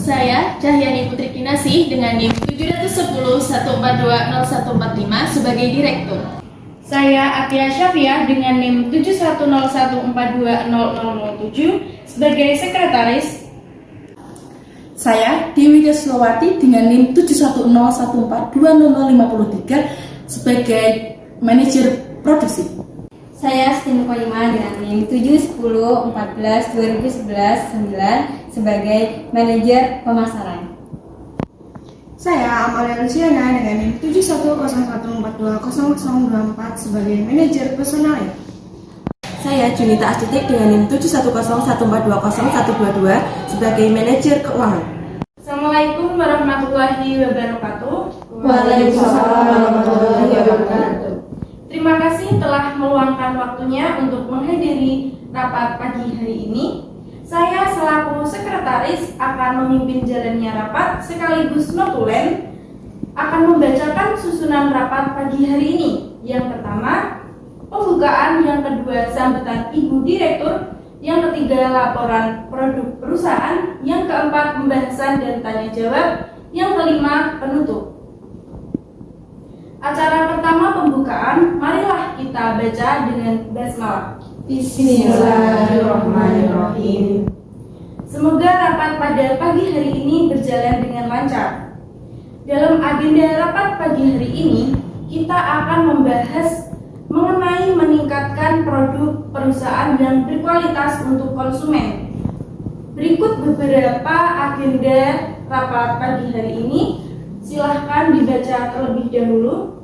Saya, Cahyani Putri Kinasih dengan NIM 71014200145 sebagai Direktur. Saya Atia Syafia dengan NIM 71014200007 sebagai Sekretaris. Saya Dewi Deslowati dengan NIM 71014200053 sebagai Manajer Produksi. Saya Stin Koima dengan NIM 710142011 sebagai Manajer Pemasaran. Saya Amalia Luciana dengan NIM 71014200024 sebagai Manajer Personal. Saya Junita Astutik dengan NIM 71014200122 sebagai Manajer Keuangan. Assalamualaikum warahmatullahi wabarakatuh. Waalaikumsalam warahmatullahi wabarakatuh. Terima kasih telah meluangkan waktunya untuk menghadiri rapat pagi hari ini. Saya selaku sekretaris akan memimpin jalannya rapat sekaligus notulen akan membacakan susunan rapat pagi hari ini. Yang pertama, pembukaan, yang kedua sambutan Ibu Direktur, yang ketiga laporan produk perusahaan, yang keempat pembahasan dan tanya jawab, yang kelima penutup. Acara pertama pembukaan, marilah kita baca dengan basmalah. Bismillahirrahmanirrahim. Semoga rapat pada pagi hari ini berjalan dengan lancar. Dalam agenda rapat pagi hari ini, kita akan membahas mengenai meningkatkan produk perusahaan yang berkualitas untuk konsumen. Berikut beberapa agenda rapat pagi hari ini. Silahkan dibaca terlebih dahulu.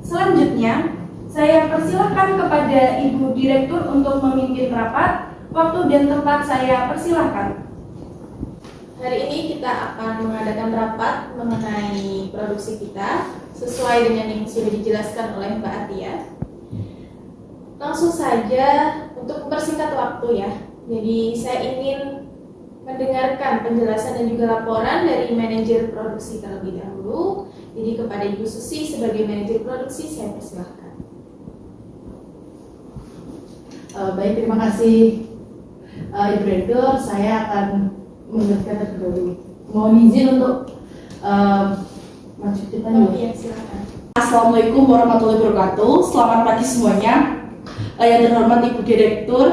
Selanjutnya, saya persilahkan kepada Ibu Direktur untuk memimpin rapat. Waktu dan tempat saya persilahkan. Hari ini kita akan mengadakan rapat mengenai produksi kita sesuai dengan yang sudah dijelaskan oleh Mbak Atia. Langsung saja untuk mempersingkat waktu ya. Jadi saya ingin mendengarkan penjelasan dan juga laporan dari manajer produksi terlebih dahulu. Jadi kepada Ibu Susi sebagai manajer produksi saya persilahkan. Baik, terima kasih Ibu Direktur. Saya akan menjelaskan terlebih dahulu. Mohon izin untuk melanjutkan dulu. Iya, silakan. Assalamualaikum warahmatullahi wabarakatuh. Selamat pagi semuanya. Yang terhormat Ibu Direktur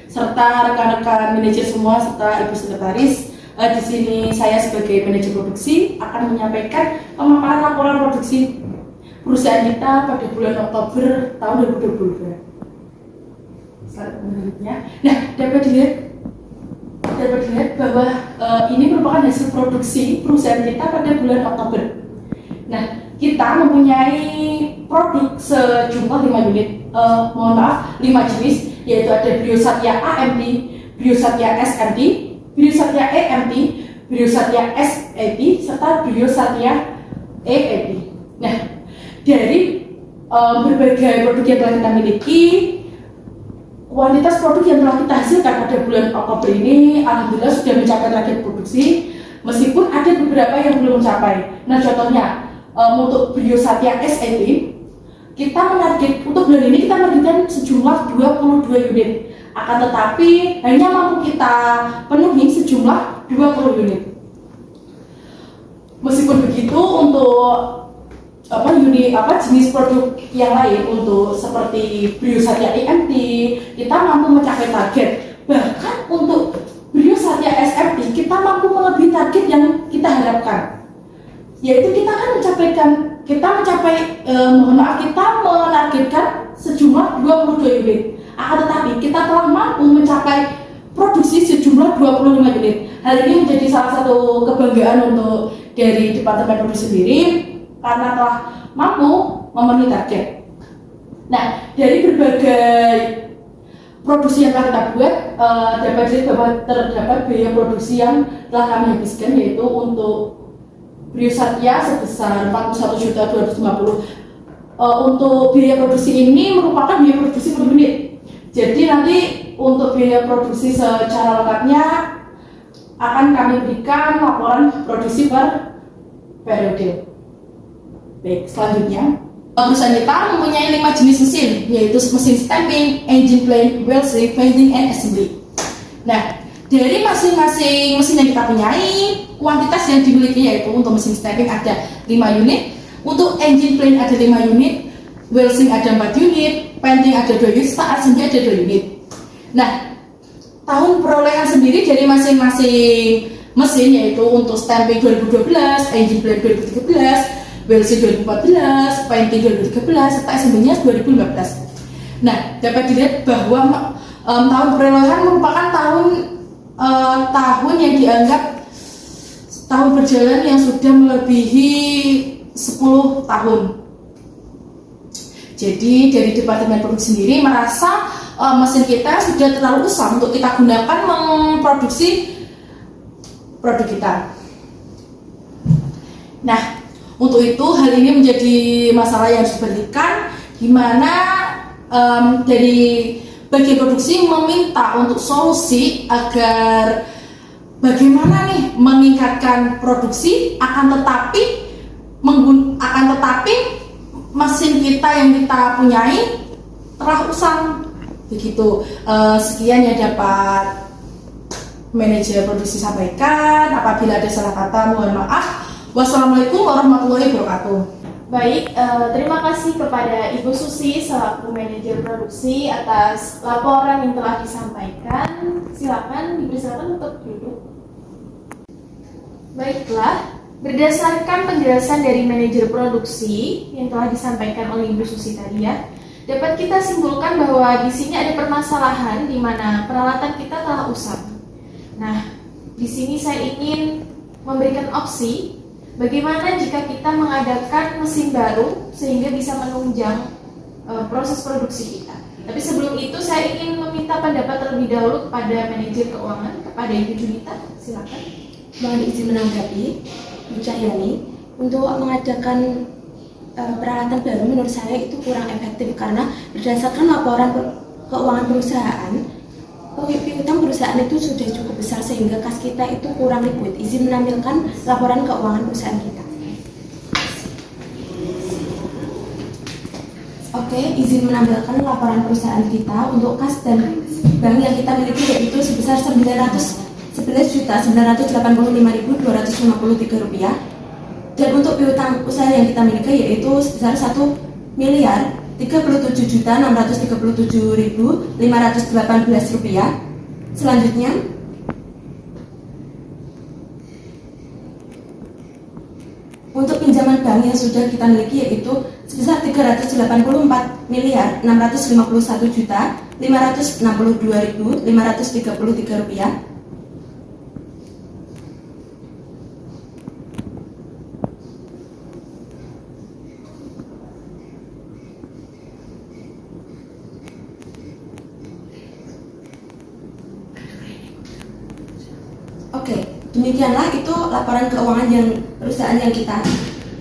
serta rekan-rekan manajer semua serta Ibu Sekretaris. Di sini saya sebagai manajer produksi akan menyampaikan pemaparan laporan produksi perusahaan kita pada bulan Oktober tahun 2022. Selanjutnya, nah dapat dilihat bahwa ini merupakan hasil produksi perusahaan kita pada bulan Oktober. Nah, kita mempunyai produk sejumlah 5 unit, 5 jenis, yaitu ada Biosatya AMT, Biosatya SMT, Biosatya EMT, Biosatya SAT, serta Biosatya EAT. Nah, dari berbagai produk yang telah kita miliki, kuantitas produk yang telah kita hasilkan pada bulan Oktober ini alhamdulillah sudah mencapai target produksi, meskipun ada beberapa yang belum mencapai. Nah, contohnya untuk Biosatya SAT, kita menarget untuk bulan ini kita menargetkan sejumlah 22 unit. Akan tetapi hanya mampu kita penuhi sejumlah 20 unit. Meskipun begitu, untuk jenis produk yang lain untuk seperti Biosatya EMT kita mampu mencapai target. Bahkan untuk Biosatya SMT kita mampu melebihi target yang kita harapkan, yaitu kita menargetkan sejumlah 22 unit. Akan tetapi kita telah mampu mencapai produksi sejumlah 25 unit. Hal ini menjadi salah satu kebanggaan untuk dari Departemen Produksi sendiri karena telah mampu memenuhi target. Nah, dari berbagai produksi yang telah kita buat, dapat dilihat bahwa terdapat biaya produksi yang telah kami habiskan, yaitu untuk Biosatya sebesar 41.250 untuk biaya produksi ini merupakan biaya produksi per unit. Jadi nanti untuk biaya produksi secara lengkapnya akan kami berikan laporan produksi per periode. Baik, selanjutnya perusahaan kita mempunyai 5 jenis mesin, yaitu mesin stamping, engine plane, welding, painting, and assembly. Nah, dari masing-masing mesin yang kita punyai, kuantitas yang dimiliki yaitu untuk mesin stamping ada 5 unit, untuk engine plane ada 5 unit, welding ada 4 unit, painting ada 2 unit, assembly ada 2 unit. Nah, tahun perolehan sendiri dari masing-masing mesin yaitu untuk stamping 2012, engine plane 2013, welding 2014, painting 2013, serta assembly-nya 2015. Nah, dapat dilihat bahwa tahun perolehan merupakan tahun yang dianggap tahun berjalan yang sudah melebihi 10 tahun. Jadi dari Departemen Produksi sendiri merasa mesin kita sudah terlalu usang untuk kita gunakan memproduksi produk kita. Nah, untuk itu hal ini menjadi masalah yang harus diperhatikan, di mana dari bagian produksi meminta untuk solusi agar bagaimana nih meningkatkan produksi, akan tetapi mesin kita yang kita punyai telah usang. Begitu. Sekian yang dapat manajer produksi sampaikan. Apabila ada salah kata, mohon maaf. Wassalamualaikum warahmatullahi wabarakatuh. Baik, terima kasih kepada Ibu Susi selaku manajer produksi atas laporan yang telah disampaikan. Silakan dipersilakan untuk duduk. Baiklah, berdasarkan penjelasan dari manajer produksi yang telah disampaikan oleh Ibu Susi tadi ya, dapat kita simpulkan bahwa di sini ada permasalahan di mana peralatan kita telah usang. Nah, di sini saya ingin memberikan opsi bagaimana jika kita mengadakan mesin baru sehingga bisa menunjang proses produksi kita. Tapi sebelum itu saya ingin meminta pendapat terlebih dahulu kepada manajer keuangan, kepada Ibu Junita. Silakan. Mohon izin menanggapi, Bu Cahyani, untuk mengadakan peralatan baru menurut saya itu kurang efektif karena berdasarkan laporan keuangan perusahaan, piutang perusahaan itu sudah cukup besar sehingga kas kita itu kurang liquid. Izin menampilkan laporan keuangan perusahaan kita. Oke, izin menampilkan laporan perusahaan kita untuk kas dan bank yang kita miliki yaitu sebesar Rp11.985.253 dan untuk piutang usaha yang kita miliki yaitu sebesar Rp1.337.637.518. Selanjutnya, untuk pinjaman bank yang sudah kita miliki yaitu sebesar Rp384.551.562.533. Oke, demikianlah itu laporan keuangan yang perusahaan yang kita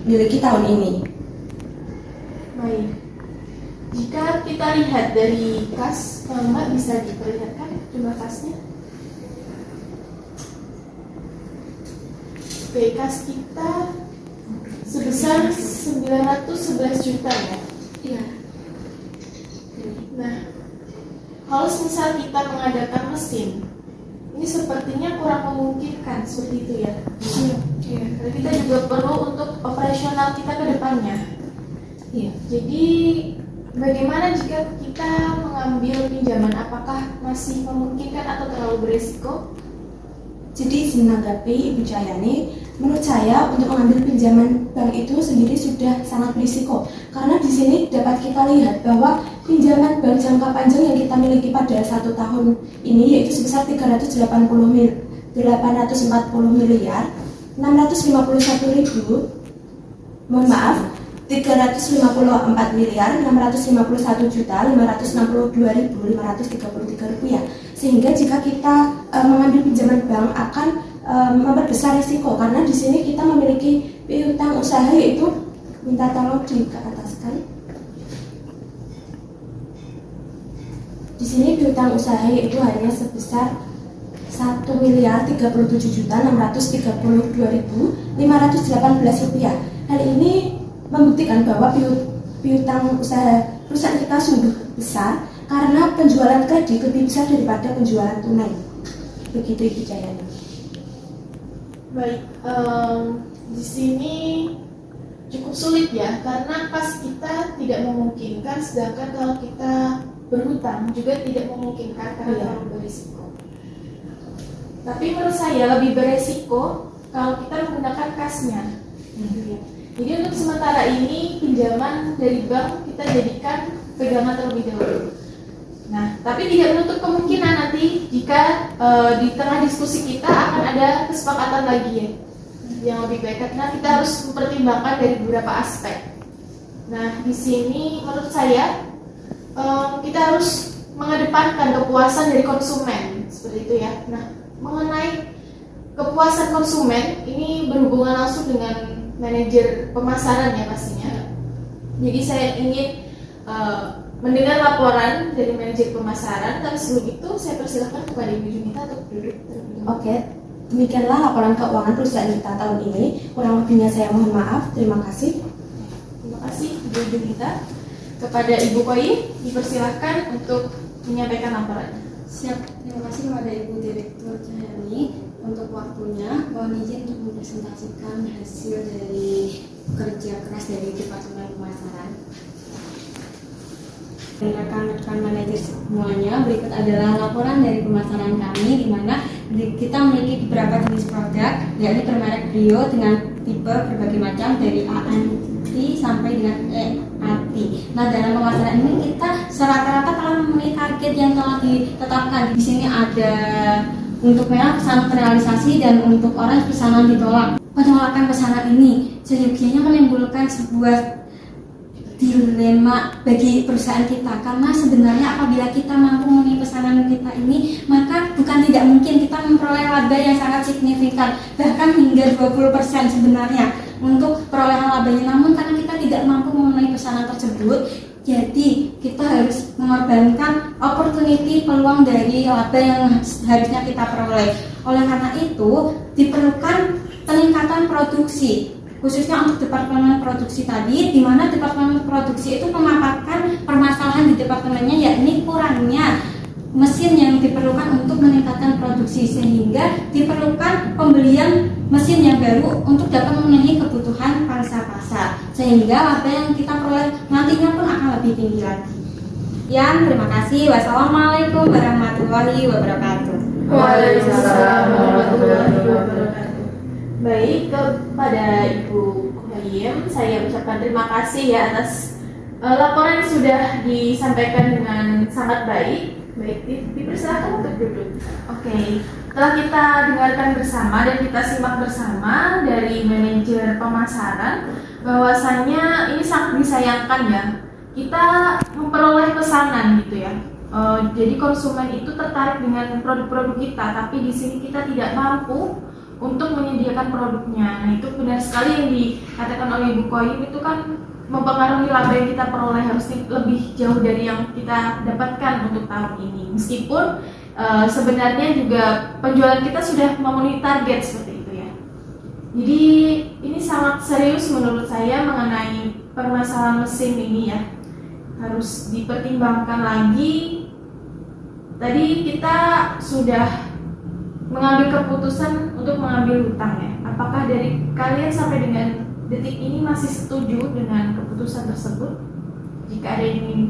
miliki tahun ini. Baik. Jika kita lihat dari kas, kalau nggak bisa diperlihatkan jumlah kasnya. Oke, kas kita sebesar 911 juta ya. Iya. Nah, kalau misal kita mengadakan mesin, ini sepertinya kurang memungkinkan seperti itu ya. Iya. Tapi kita juga perlu untuk operasional kita ke depannya. Iya. Jadi bagaimana jika kita mengambil pinjaman? Apakah masih memungkinkan atau terlalu berisiko? Jadi izin menanggapi Ibu Cahyani, menurut saya untuk mengambil pinjaman bank itu sendiri sudah sangat berisiko karena di sini dapat kita lihat bahwa pinjaman bank jangka panjang yang kita miliki pada 1 tahun ini yaitu sebesar 340.840 miliar 651.000 mohon maaf 354 miliar 651.562.533 rupiah. Sehingga jika kita mengambil pinjaman bank akan memperbesar risiko karena di sini kita memiliki piutang usaha yaitu minta tolong dikeataskan. Di sini piutang usaha itu hanya sebesar 1.337.632.518 rupiah. Hal ini membuktikan bahwa piutang usaha perusahaan kita sungguh besar karena penjualan kredit lebih besar daripada penjualan tunai. Begitu Ibu Cahyani. Baik, di sini cukup sulit ya, karena kas kita tidak memungkinkan, sedangkan kalau kita berhutang juga tidak memungkinkan karena terlalu berisiko. Tapi menurut saya lebih beresiko kalau kita menggunakan kasnya. Jadi untuk sementara ini pinjaman dari bank kita jadikan pegangan terlebih dahulu. Nah, tapi tidak menutup kemungkinan nanti jika di tengah diskusi kita akan ada kesepakatan lagi ya yang lebih baik, karena kita harus mempertimbangkan dari beberapa aspek. Nah, di sini menurut saya kita harus mengedepankan kepuasan dari konsumen seperti itu ya. Nah, mengenai kepuasan konsumen ini berhubungan langsung dengan manajer pemasaran ya pastinya. Jadi saya ingin mendengar laporan dari manajer pemasaran, tapi sebelum itu saya persilahkan kepada Ibu Junita untuk duduk terlebih dahulu. Oke, demikianlah laporan keuangan perusahaan kita tahun ini. Kurang lebihnya saya mohon maaf. Terima kasih. Terima kasih Ibu Junita. Kepada Ibu Koi dipersilahkan untuk menyampaikan laporannya. Siap, terima kasih kepada Ibu Direktur Cahyani untuk waktunya. Mohon izin untuk mempresentasikan hasil dari kerja keras dari Departemen Pemasaran. Rekan-rekan manajer semuanya, berikut adalah laporan dari pemasaran kami, di mana kita memiliki beberapa jenis produk, yakni bermerek Brio dengan tipe berbagai macam dari ANTI sampai dengan EATI. Nah, dalam pemasaran ini kita serata-rata telah memenuhi target yang telah ditetapkan. Di sini ada untuk merah pesanan terrealisasi dan untuk orange pesanan ditolak. Penolakan pesanan ini seyogianya menimbulkan sebuah dilema bagi perusahaan kita, karena sebenarnya apabila kita mampu memenuhi pesanan kita ini, maka bukan tidak mungkin kita memperoleh laba yang sangat signifikan, bahkan hingga 20% sebenarnya untuk perolehan labanya. Namun karena kita tidak mampu memenuhi pesanan tersebut, jadi kita harus mengorbankan opportunity, peluang dari laba yang harusnya kita peroleh. Oleh karena itu diperlukan peningkatan produksi, khususnya untuk departemen produksi tadi, di mana departemen produksi itu memaparkan permasalahan di departemennya, yakni kurangnya mesin yang diperlukan untuk meningkatkan produksi, sehingga diperlukan pembelian mesin yang baru untuk dapat memenuhi kebutuhan pangsa pasar, sehingga laba yang kita peroleh nantinya pun akan lebih tinggi lagi. Terima kasih. Wassalamualaikum warahmatullahi wabarakatuh. Waalaikumsalam warahmatullahi wabarakatuh. Baik, kepada Ibu Koyim saya ucapkan terima kasih ya atas laporan yang sudah disampaikan dengan sangat baik. Baik, dipersilakan untuk duduk. Oke, telah kita dengarkan bersama dan kita simak bersama dari manajer pemasaran bahwasannya ini sangat disayangkan ya, kita memperoleh pesanan gitu ya. Jadi konsumen itu tertarik dengan produk-produk kita, tapi di sini kita tidak mampu untuk menyediakan produknya. Nah, itu benar sekali yang dikatakan oleh Ibu Koyim, itu kan mempengaruhi laba yang kita peroleh harus lebih jauh dari yang kita dapatkan untuk tahun ini. Meskipun sebenarnya juga penjualan kita sudah memenuhi target seperti itu ya. Jadi ini sangat serius menurut saya mengenai permasalahan mesin ini ya. Harus dipertimbangkan lagi. Tadi kita sudah mengambil keputusan untuk mengambil hutang ya. Apakah dari kalian sampai dengan detik ini masih setuju dengan keputusan tersebut? Jika ada yang ingin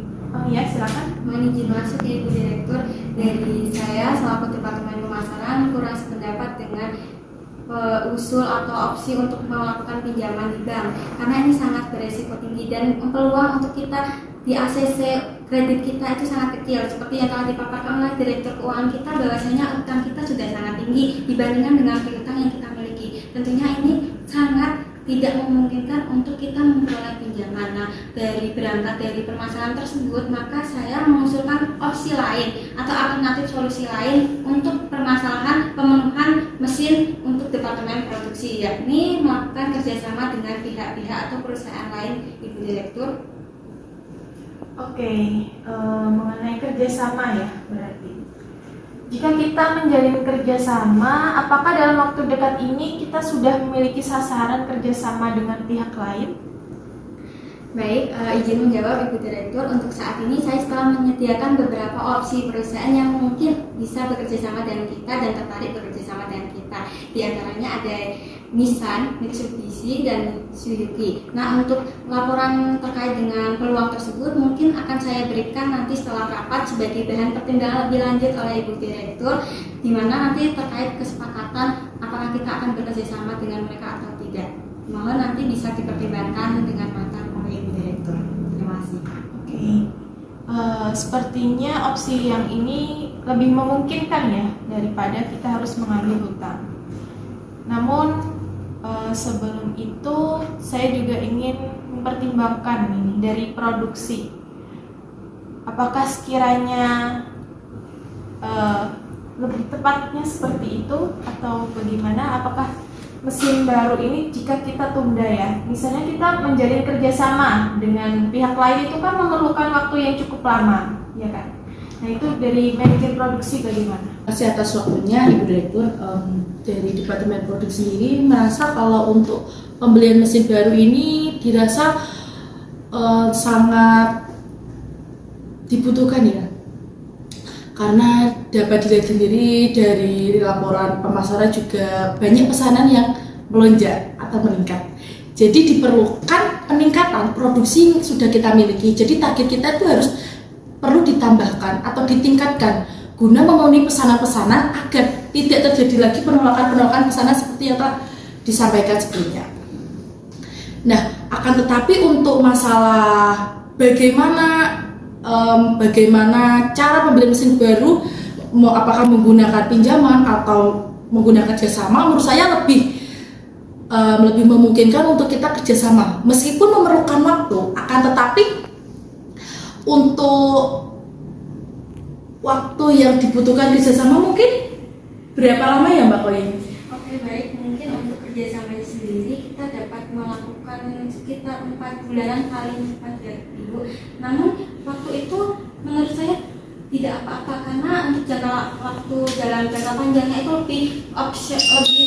ya silakan. Mohon izin masuk ya Ibu Direktur. Dari saya selaku Departemen Pemasaran kurang sependapat dengan usul atau opsi untuk melakukan pinjaman di bank, karena ini sangat beresiko tinggi dan peluang untuk kita di ACC kredit kita itu sangat kecil. Seperti yang telah dipaparkan oleh Direktur Keuangan kita, bahwasanya utang kita sudah sangat tinggi dibandingkan dengan piutang yang kita miliki. Tentunya ini sangat tidak memungkinkan untuk kita memperoleh pinjaman. Nah, berangkat dari permasalahan tersebut, maka saya mengusulkan opsi lain atau alternatif solusi lain untuk permasalahan pemenuhan mesin untuk departemen produksi, yakni melakukan kerjasama dengan pihak-pihak atau perusahaan lain, Ibu Direktur. Oke, mengenai kerjasama ya berarti. Jika kita menjalin kerjasama, apakah dalam waktu dekat ini kita sudah memiliki sasaran kerjasama dengan pihak lain? Baik, izin menjawab Ibu Direktur. Untuk saat ini saya telah menyediakan beberapa opsi perusahaan yang mungkin bisa bekerja sama dengan kita dan tertarik bekerja sama dengan kita. Di antaranya ada Nissan, Mitsubishi, dan Suzuki. Nah, untuk laporan terkait dengan peluang tersebut mungkin akan saya berikan nanti setelah rapat sebagai bahan pertimbangan lebih lanjut oleh Ibu Direktur, di mana nanti terkait kesepakatan apakah kita akan bekerja sama dengan mereka atau tidak. Mohon nanti bisa dipertimbangkan dengan matang oleh Ibu Direktur. Terima kasih. Oke, sepertinya opsi yang ini lebih memungkinkan ya daripada kita harus mengambil hutang. Namun sebelum itu saya juga ingin mempertimbangkan ini dari produksi. Apakah sekiranya lebih tepatnya seperti itu atau bagaimana? Apakah mesin baru ini jika kita tunda ya, misalnya kita menjalin kerjasama dengan pihak lain itu kan memerlukan waktu yang cukup lama, ya kan? Nah itu dari manajer produksi bagaimana? Terima kasih atas waktunya Ibu Direktur. Dari Departemen Produksi sendiri merasa kalau untuk pembelian mesin baru ini dirasa sangat dibutuhkan ya, karena dapat dilihat sendiri dari laporan pemasaran juga banyak pesanan yang melonjak atau meningkat. Jadi diperlukan peningkatan produksi yang sudah kita miliki. Jadi target kita itu harus perlu ditambahkan atau ditingkatkan guna memenuhi pesanan-pesanan agar tidak terjadi lagi penolakan-penolakan pesanan seperti yang telah disampaikan sebelumnya. Nah, akan tetapi untuk masalah bagaimana cara pembelian mesin baru, apakah menggunakan pinjaman atau menggunakan kerjasama, menurut saya lebih memungkinkan untuk kita kerjasama meskipun memerlukan waktu. Akan tetapi untuk waktu yang dibutuhkan kerjasama mungkin berapa lama ya Mbak Koyin? Oke, baik. Mungkin untuk kerjasama sendiri kita dapat melakukan sekitar 4 bulanan paling cepat ya Ibu. Namun waktu itu menurut saya tidak apa-apa, karena untuk jangka waktu dalam jangka panjangnya itu lebih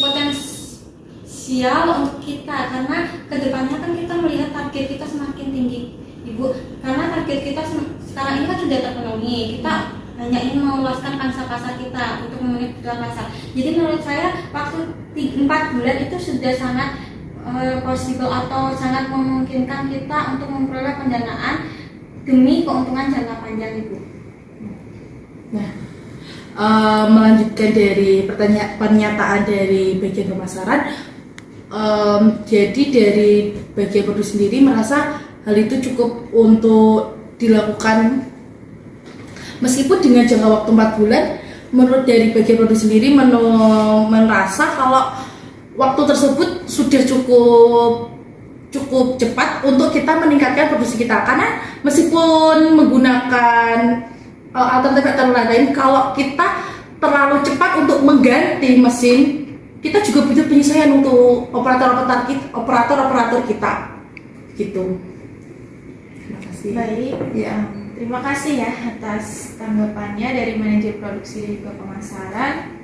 potensial untuk kita, karena kedepannya kan kita melihat target kita semakin tinggi Ibu, karena target kita sekarang ini kan sudah terpenuhi. Kita hanya ingin meluaskan pangsa pasar kita untuk memenuhi kebutuhan pasar. Jadi menurut saya waktu 4 bulan itu sudah sangat possible atau sangat memungkinkan kita untuk memperoleh pendanaan demi keuntungan jangka panjang Ibu. Nah, melanjutkan dari pernyataan dari bagian pemasaran, jadi dari bagian produksi sendiri merasa hal itu cukup untuk dilakukan meskipun dengan jangka waktu 4 bulan. Menurut dari bagian produksi sendiri merasa kalau waktu tersebut sudah cukup cepat untuk kita meningkatkan produksi kita, karena meskipun menggunakan alternatif lain, kalau kita terlalu cepat untuk mengganti mesin, kita juga butuh penyesuaian untuk operator kita gitu. Terima kasih. Baik, Ya. Terima kasih ya atas tanggapannya dari manajer produksi dan juga pemasaran.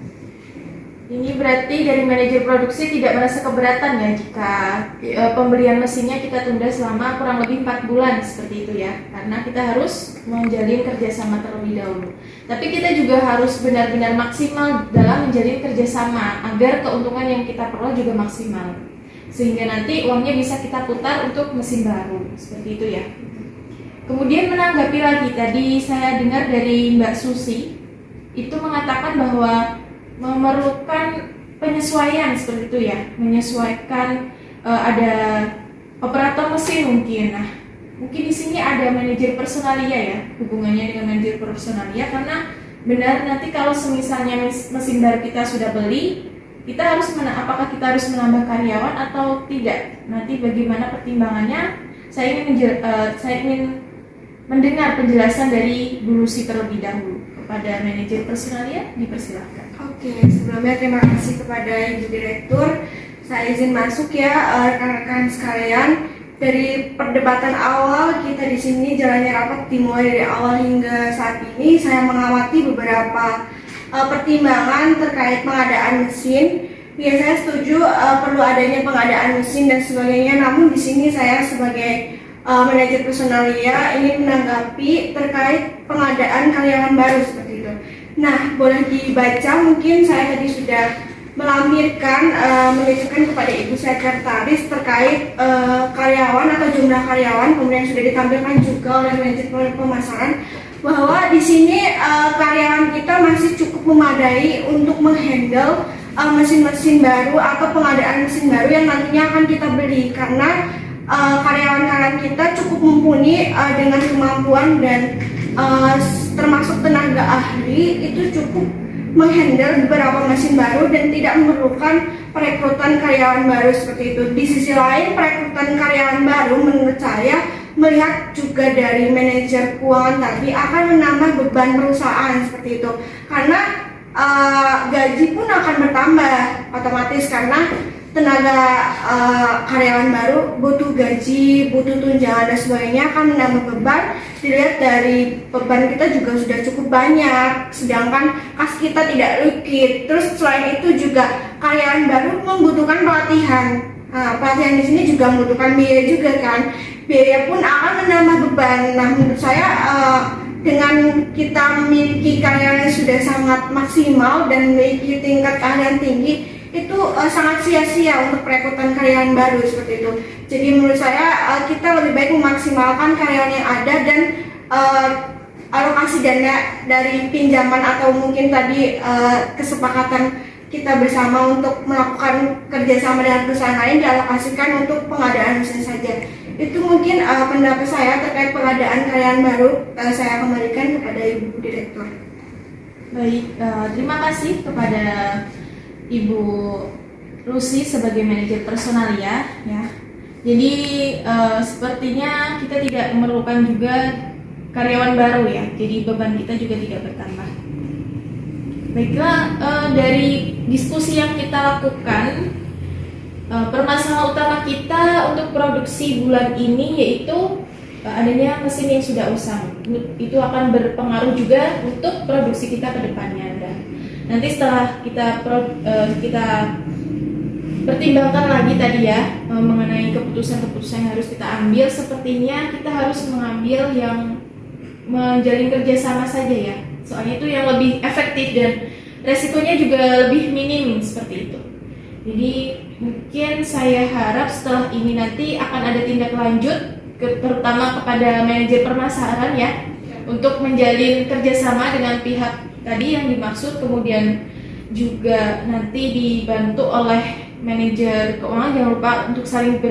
Ini berarti dari manajer produksi tidak merasa keberatan ya jika pembelian mesinnya kita tunda selama kurang lebih 4 bulan seperti itu ya, karena kita harus menjalin kerjasama terlebih dahulu. Tapi kita juga harus benar-benar maksimal dalam menjalin kerjasama agar keuntungan yang kita peroleh juga maksimal, sehingga nanti uangnya bisa kita putar untuk mesin baru seperti itu ya. Kemudian menanggapi lagi, tadi saya dengar dari Mbak Susi itu mengatakan bahwa memerlukan penyesuaian seperti itu ya, menyesuaikan ada operator mesin mungkin. Nah, mungkin di sini ada manajer personalia ya, hubungannya dengan manajer personalia, karena benar nanti kalau semisalnya mesin baru kita sudah beli, kita harus apakah kita harus menambah karyawan atau tidak? Nanti bagaimana pertimbangannya? Saya ingin mendengar penjelasan dari Bu Lucy terlebih dahulu. Kepada manajer personalia, dipersilahkan. Oke, sebelumnya terima kasih kepada Ibu Direktur. Saya izin masuk ya rekan-rekan sekalian. dari perdebatan awal kita di sini jalannya rapat dimulai dari awal hingga saat ini, saya mengamati beberapa pertimbangan terkait pengadaan mesin. Ya, saya setuju perlu adanya pengadaan mesin dan sebagainya. Namun di sini saya sebagai manajer personalia ingin menanggapi terkait pengadaan karyawan baru seperti itu. Nah, boleh dibaca, mungkin saya tadi sudah melampirkan, menunjukkan kepada Ibu Sekretaris terkait karyawan atau jumlah karyawan, kemudian sudah ditampilkan juga oleh manajer pemasaran bahwa di sini karyawan kita masih cukup memadai untuk menghandle mesin-mesin baru atau pengadaan mesin baru yang nantinya akan kita beli, karena karyawan-karyawan kita cukup mumpuni dengan kemampuan dan termasuk tenaga ahli itu cukup menghandle beberapa mesin baru dan tidak memerlukan perekrutan karyawan baru seperti itu. Di sisi lain, perekrutan karyawan baru menurut saya melihat juga dari manajer keuangan tadi akan menambah beban perusahaan seperti itu, karena gaji pun akan bertambah otomatis karena tenaga karyawan baru butuh gaji, butuh tunjangan dan sebagainya, akan menambah beban. Dilihat dari beban kita juga sudah cukup banyak, sedangkan kas kita tidak liquid. Terus selain itu juga karyawan baru membutuhkan pelatihan. Pelatihan di sini juga membutuhkan biaya juga kan. Biaya pun akan menambah beban. Nah, menurut saya dengan kita memiliki karyawan yang sudah sangat maksimal dan memiliki tingkat keahlian tinggi, itu sangat sia-sia untuk perekrutan karyawan baru seperti itu. Jadi menurut saya kita lebih baik memaksimalkan karyawan yang ada dan alokasi dana dari pinjaman atau mungkin tadi kesepakatan kita bersama untuk melakukan kerjasama dengan perusahaan lain dialokasikan untuk pengadaan mesin saja. Itu mungkin pendapat saya terkait pengadaan karyawan baru. Saya kembalikan kepada Ibu Direktur. Baik, terima kasih kepada Ibu Lucy sebagai manajer personalia ya. Jadi sepertinya kita tidak memerlukan juga karyawan baru ya. Jadi beban kita juga tidak bertambah. Baiklah, dari diskusi yang kita lakukan, permasalahan utama kita untuk produksi bulan ini yaitu adanya mesin yang sudah usang. Itu akan berpengaruh juga untuk produksi kita ke depannya. Dan nanti setelah kita pertimbangkan lagi tadi ya mengenai keputusan-keputusan yang harus kita ambil, sepertinya kita harus mengambil yang menjalin kerjasama saja ya. Soalnya itu yang lebih efektif dan resikonya juga lebih minim seperti itu. Jadi mungkin saya harap setelah ini nanti akan ada tindak lanjut terutama kepada manajer permasalahan ya untuk menjalin kerjasama dengan pihak tadi yang dimaksud, kemudian juga nanti dibantu oleh manajer keuangan. Jangan lupa untuk saling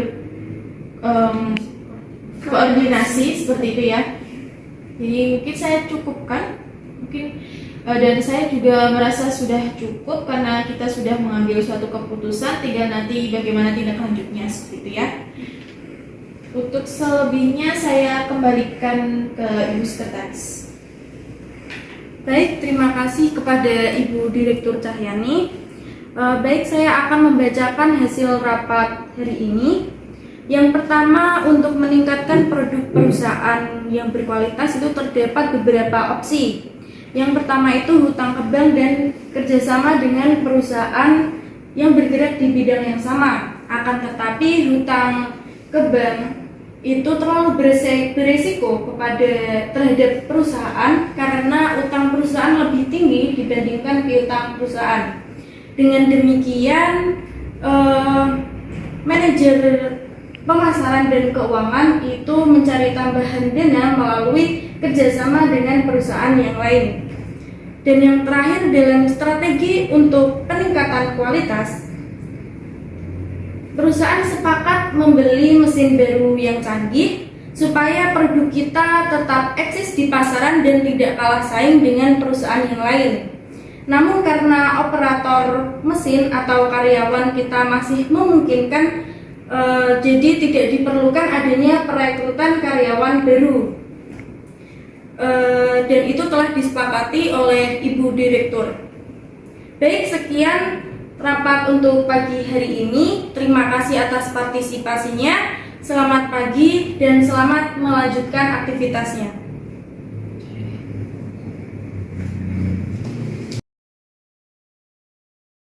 koordinasi seperti itu ya. Jadi mungkin saya cukupkan, dan saya juga merasa sudah cukup karena kita sudah mengambil suatu keputusan, tinggal nanti bagaimana tindak lanjutnya seperti itu ya. Untuk selebihnya saya kembalikan ke Ibu Sekretaris. Baik, terima kasih kepada Ibu Direktur Cahyani. Baik, saya akan membacakan hasil rapat hari ini. Yang pertama, untuk meningkatkan produk perusahaan yang berkualitas itu terdapat beberapa opsi. Yang pertama itu hutang ke bank dan kerjasama dengan perusahaan yang bergerak di bidang yang sama. Akan tetapi hutang ke bank itu terlalu beresiko terhadap perusahaan karena utang perusahaan lebih tinggi dibandingkan piutang perusahaan. Dengan demikian, manajer pemasaran dan keuangan itu mencari tambahan dana melalui kerjasama dengan perusahaan yang lain. Dan yang terakhir, dalam strategi untuk peningkatan kualitas, perusahaan sepakat membeli mesin baru yang canggih supaya produk kita tetap eksis di pasaran dan tidak kalah saing dengan perusahaan yang lain. Namun karena operator mesin atau karyawan kita masih memungkinkan, jadi tidak diperlukan adanya perekrutan karyawan baru. Dan itu telah disepakati oleh Ibu Direktur. Baik, sekian rapat untuk pagi hari ini. Terima kasih atas partisipasinya. Selamat pagi dan selamat melanjutkan aktivitasnya.